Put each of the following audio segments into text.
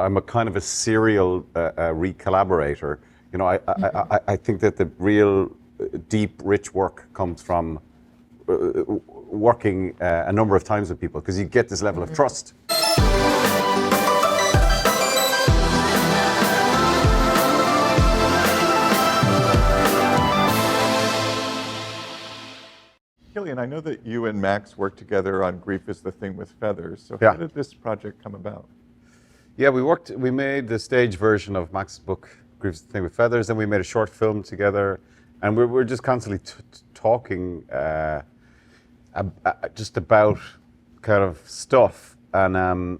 I'm a kind of a serial re-collaborator. You know, I think that the real deep, rich work comes from working a number of times with people, because you get this level of trust. Cillian, I know that you and Max worked together on Grief is the Thing with Feathers. So Yeah. how did this project come about? Yeah, we made the stage version of Max's book, Grief is the Thing with Feathers, and we made a short film together, and we're just constantly talking just about kind of stuff, and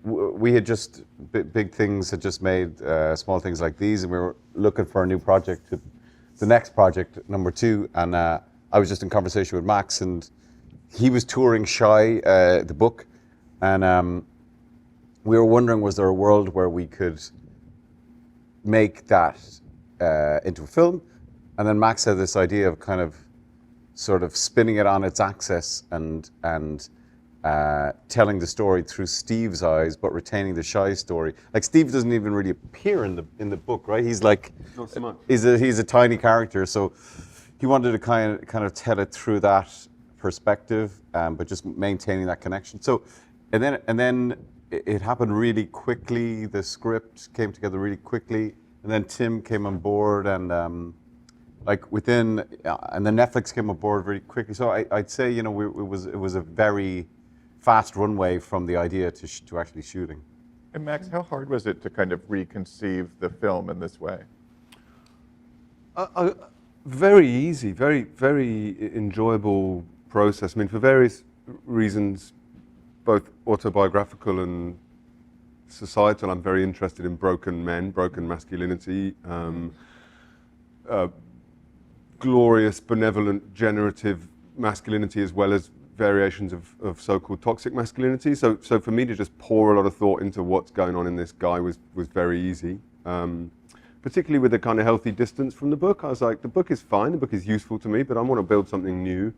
we had just, big things had just made small things like these, and we were looking for a new project, the next project, number 2, and I was just in conversation with Max, and he was touring Shy, the book, and we were wondering, was there a world where we could make that into a film? And then Max had this idea of kind of sort of spinning it on its axis and telling the story through Steve's eyes, but retaining the Shy story. Like, Steve doesn't even really appear in the book, right? He's like, not so much. He's a tiny character, so he wanted to kind of tell it through that perspective, but just maintaining that connection. So, and then it happened really quickly. The script came together really quickly, and then Tim came on board, and and then Netflix came on board really quickly. So I'd say, you know, it was a very fast runway from the idea to actually shooting. And Max, how hard was it to kind of reconceive the film in this way? Very easy, very, very enjoyable process. I mean, for various reasons, both autobiographical and societal, I'm very interested in broken men, broken masculinity, glorious, benevolent, generative masculinity, as well as variations of so-called toxic masculinity. So for me to just pour a lot of thought into what's going on in this guy was very easy. Particularly with a kind of healthy distance from the book. I was like, the book is fine, the book is useful to me, but I want to build something new,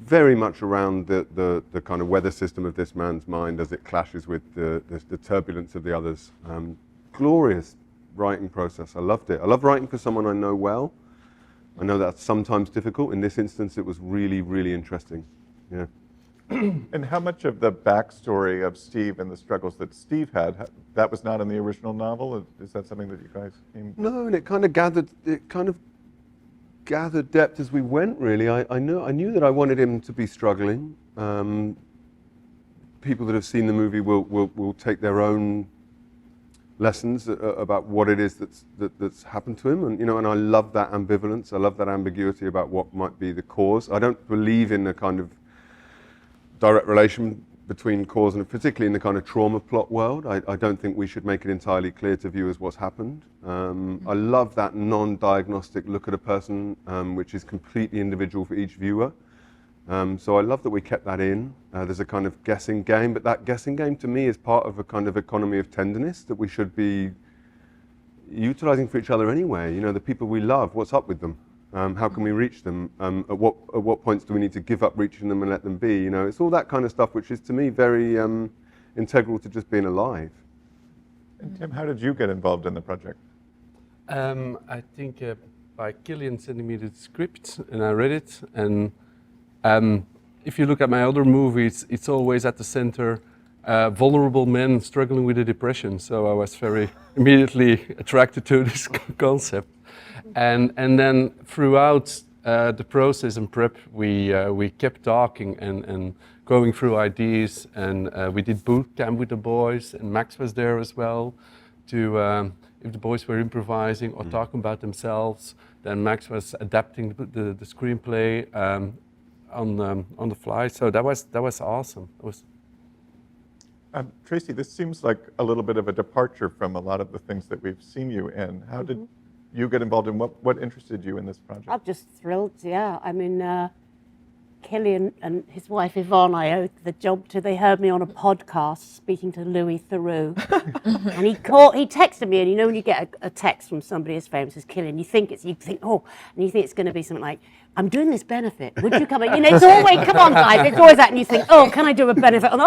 very much around the kind of weather system of this man's mind as it clashes with the turbulence of the others. Glorious writing process. I loved it. I love writing for someone I know well. I know that's sometimes difficult. In this instance, it was really, really interesting. Yeah. And how much of the backstory of Steve and the struggles that Steve had, that was not in the original novel? Is that something that you guys came? No, and it kind of gathered depth as we went, really. I knew that I wanted him to be struggling. People that have seen the movie will take their own lessons about what it is that's happened to him, and and I love that ambivalence. I love that ambiguity about what might be the cause. I don't believe in the kind of direct relation between cause and, particularly in the kind of trauma plot world. I don't think we should make it entirely clear to viewers what's happened. I love that non-diagnostic look at a person, which is completely individual for each viewer. So I love that we kept that in. There's a kind of guessing game, but that guessing game to me is part of a kind of economy of tenderness that we should be utilizing for each other anyway. The people we love, what's up with them? How can we reach them? At what points do we need to give up reaching them and let them be? It's all that kind of stuff, which is to me very integral to just being alive. And Tim, how did you get involved in the project? I think by Cillian sending me the script, and I read it. And if you look at my other movies, it's always at the center, vulnerable men struggling with a depression. So I was very immediately attracted to this concept. And then throughout the process and prep, we kept talking and going through ideas, and we did boot camp with the boys, and Max was there as well. If the boys were improvising or talking about themselves, then Max was adapting the screenplay on the fly. So that was awesome. Tracey, this seems like a little bit of a departure from a lot of the things that we've seen you in. How did you get involved in what interested you in this project? I'm just thrilled, yeah. I mean, Cillian and his wife Yvonne, I owed the job to. They heard me on a podcast speaking to Louis Theroux. And he texted me, and when you get a text from somebody as famous as Cillian, you think it's going to be something like, I'm doing this benefit, would you come in? It's always, come on guys, it's always that, and you think, oh, can I do a benefit? And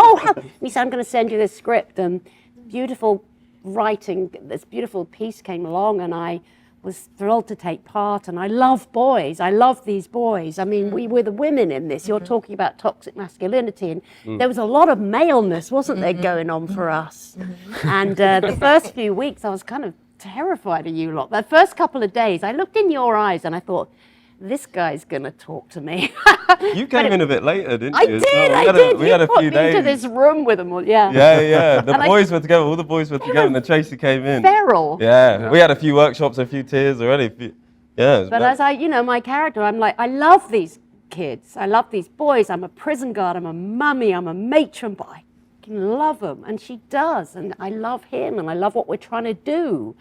he said, I'm going to send you this script, and beautiful writing, this beautiful piece came along, and I was thrilled to take part. And I love boys. I love these boys. I mean, we were the women in this. You're talking about toxic masculinity, and there was a lot of maleness, wasn't there, going on for us? And the first few weeks, I was kind of terrified of you lot. The first couple of days, I looked in your eyes and I thought, this guy's going to talk to me. You came in a bit later, didn't I you? did, I did. We had a few You put me into days. this room with them all, yeah. Yeah. The And boys were together. All the boys were together, and then Tracey came in. Feral. Yeah. We had a few workshops, a few tears already. Yeah. it was But mad. as I, my character, I'm like, I love these kids. I love these boys. I'm a prison guard. I'm a mummy. I'm a matron, but I can love them. And she does. And I love him. And I love what we're trying to do.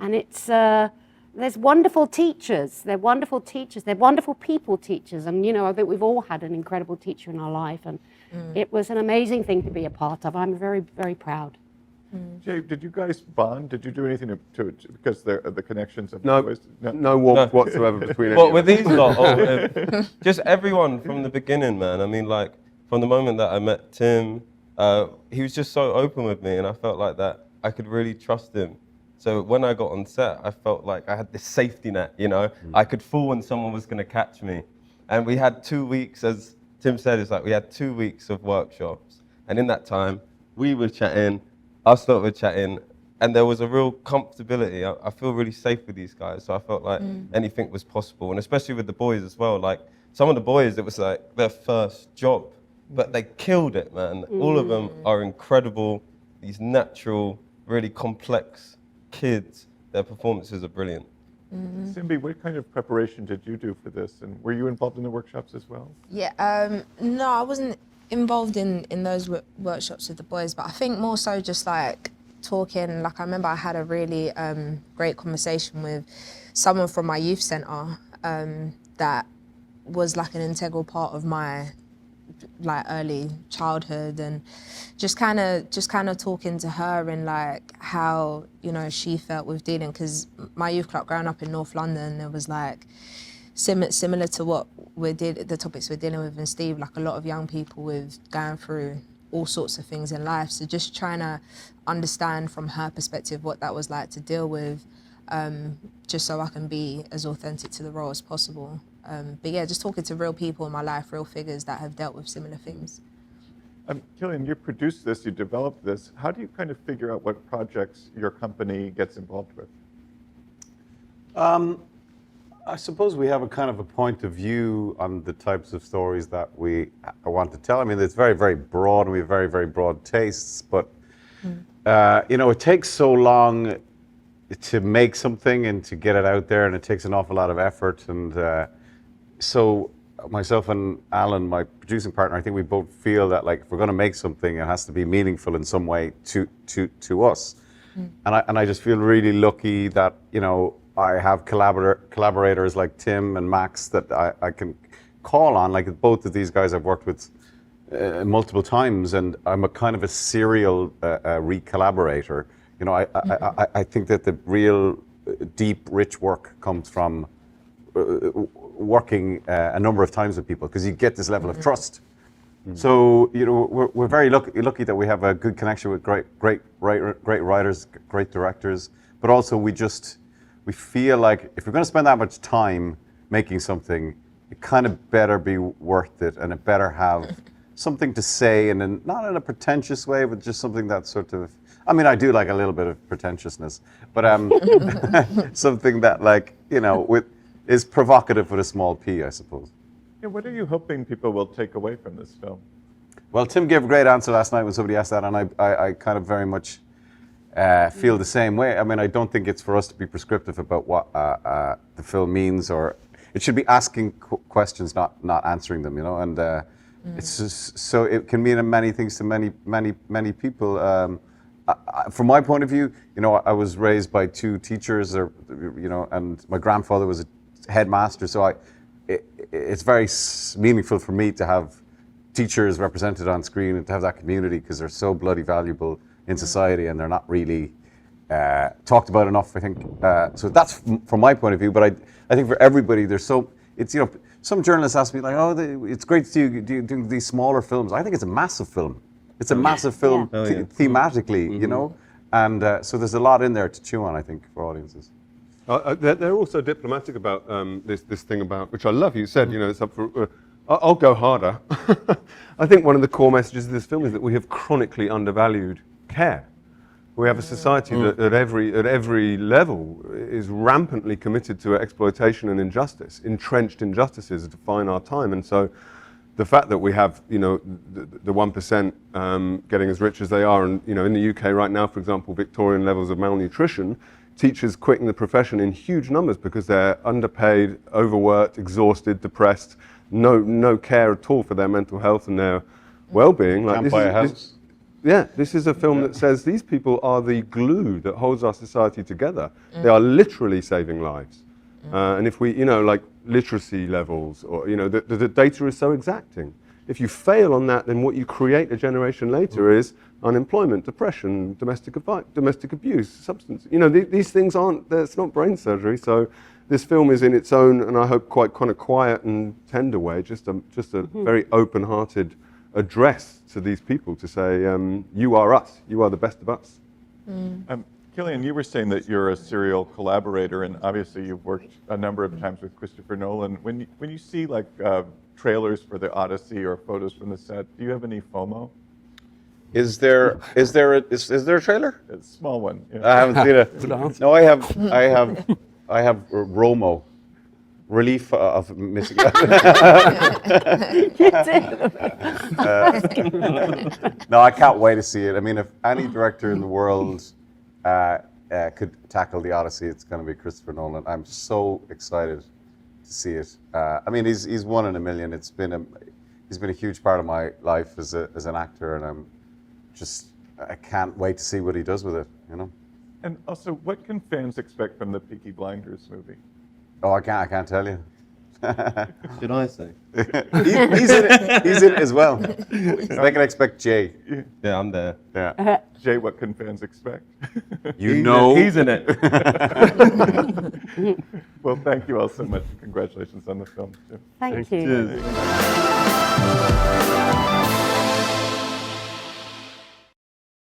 And it's, there's wonderful teachers. They're wonderful teachers. They're wonderful people teachers. And, I think we've all had an incredible teacher in our life. And it was an amazing thing to be a part of. I'm very, very proud. Jay, did you guys bond? Did you do anything to because the connections of No, the boys? no warmth whatsoever between any But of with us. these lot, just everyone from the beginning, man. I mean, like, from the moment that I met Tim, he was just so open with me, and I felt like that I could really trust him. So when I got on set, I felt like I had this safety net, I could fall when someone was going to catch me. And we had 2 weeks, as Tim said, it's like we had 2 weeks of workshops. And in that time, we were chatting, us lot were chatting, and there was a real comfortability. I feel really safe with these guys, so I felt like anything was possible. And especially with the boys as well, like some of the boys, it was like their first job, but they killed it, man. All of them are incredible, these natural, really complex kids. Their performances are brilliant. Simbi, what kind of preparation did you do for this? And were you involved in the workshops as well? Yeah, no, I wasn't involved in those workshops with the boys, but I think more so just like talking, like I remember I had a really great conversation with someone from my youth centre that was like an integral part of my like early childhood, and just kind of talking to her and like how she felt with dealing, because my youth club growing up in North London, there was like similar to what the topics we're dealing with in Steve, like a lot of young people with going through all sorts of things in life. So just trying to understand from her perspective what that was like to deal with, just so I can be as authentic to the role as possible. But yeah, just talking to real people in my life, real figures that have dealt with similar things. Cillian, you produced this, you developed this. How do you kind of figure out what projects your company gets involved with? I suppose we have a kind of a point of view on the types of stories that we want to tell. I mean, it's very, very broad, and we have very, very broad tastes, but it takes so long to make something and to get it out there, and it takes an awful lot of effort. And so myself and Alan, my producing partner, I think we both feel that like if we're going to make something, it has to be meaningful in some way to us. And I just feel really lucky that I have collaborators like Tim and Max that I can call on. Like both of these guys I've worked with multiple times, and I'm a kind of a serial re-collaborator. I think that the real deep, rich work comes from working a number of times with people, because you get this level of trust. So we're very lucky that we have a good connection with great writers, great directors, but also we feel like if we're going to spend that much time making something, it kind of better be worth it, and it better have something to say, and not in a pretentious way, but just something that sort of, I mean, I do like a little bit of pretentiousness, but something that is provocative with a small p, I suppose. Yeah, what are you hoping people will take away from this film? Well, Tim gave a great answer last night when somebody asked that, and I kind of very much feel the same way. I mean, I don't think it's for us to be prescriptive about what the film means, or it should be asking questions, not answering them, and it's just, so it can mean many things to many people. From my point of view, I was raised by two teachers, and my grandfather was a headmaster, so it's very meaningful for me to have teachers represented on screen and to have that community, because they're so bloody valuable in society, and they're not really talked about enough, I think. So that's from my point of view, but I think for everybody, some journalists ask me, like, it's great to see you doing these smaller films. I think it's a massive film. It's a massive film thematically, And so there's a lot in there to chew on, I think, for audiences. They're also diplomatic about this thing about, which I love. You said, you know, it's up for. I'll go harder. I think one of the core messages of this film is that we have chronically undervalued care. We have a society that at every level is rampantly committed to exploitation and injustice. Entrenched injustices define our time, and so the fact that we have, you know, the 1% getting as rich as they are, and you know, in the UK right now, for example, Victorian levels of malnutrition, teachers quitting the profession in huge numbers because they're underpaid, overworked, exhausted, depressed, no care at all for their mental health and their well-being. Like, Can't buy a house. This is a film that says these people are the glue that holds our society together. They are literally saving lives. And if we, you know, like literacy levels, or, you know, the data is so exacting. If you fail on that, then what you create a generation later is unemployment, depression, domestic abuse, substance. You know, these things aren't, it's not brain surgery. So this film is in its own, and I hope quite kind of quiet and tender way, just a very open-hearted address to these people to say, you are us, you are the best of us. Cillian, you were saying that you're a serial collaborator, and obviously you've worked a number of times with Christopher Nolan. When you see like trailers for the Odyssey or photos from the set, do you have any FOMO? Is there a trailer? A small one. Yeah. I haven't seen it. Good answer. No, I have Romo, relief of missing out. No, I can't wait to see it. I mean, if any director in the world could tackle the Odyssey, it's going to be Christopher Nolan. I'm so excited to see it. I mean, he's one in a million. He's been a huge part of my life as an actor, and I can't wait to see what he does with it. You know. And also, what can fans expect from the Peaky Blinders movie? Oh, I can't tell you. Should I say? He's in it as well. So they can expect Jay. Yeah, I'm there. Yeah. Jay, what can fans expect? He's in it. Well, thank you all so much. Congratulations on the film. Thank you. Cheers.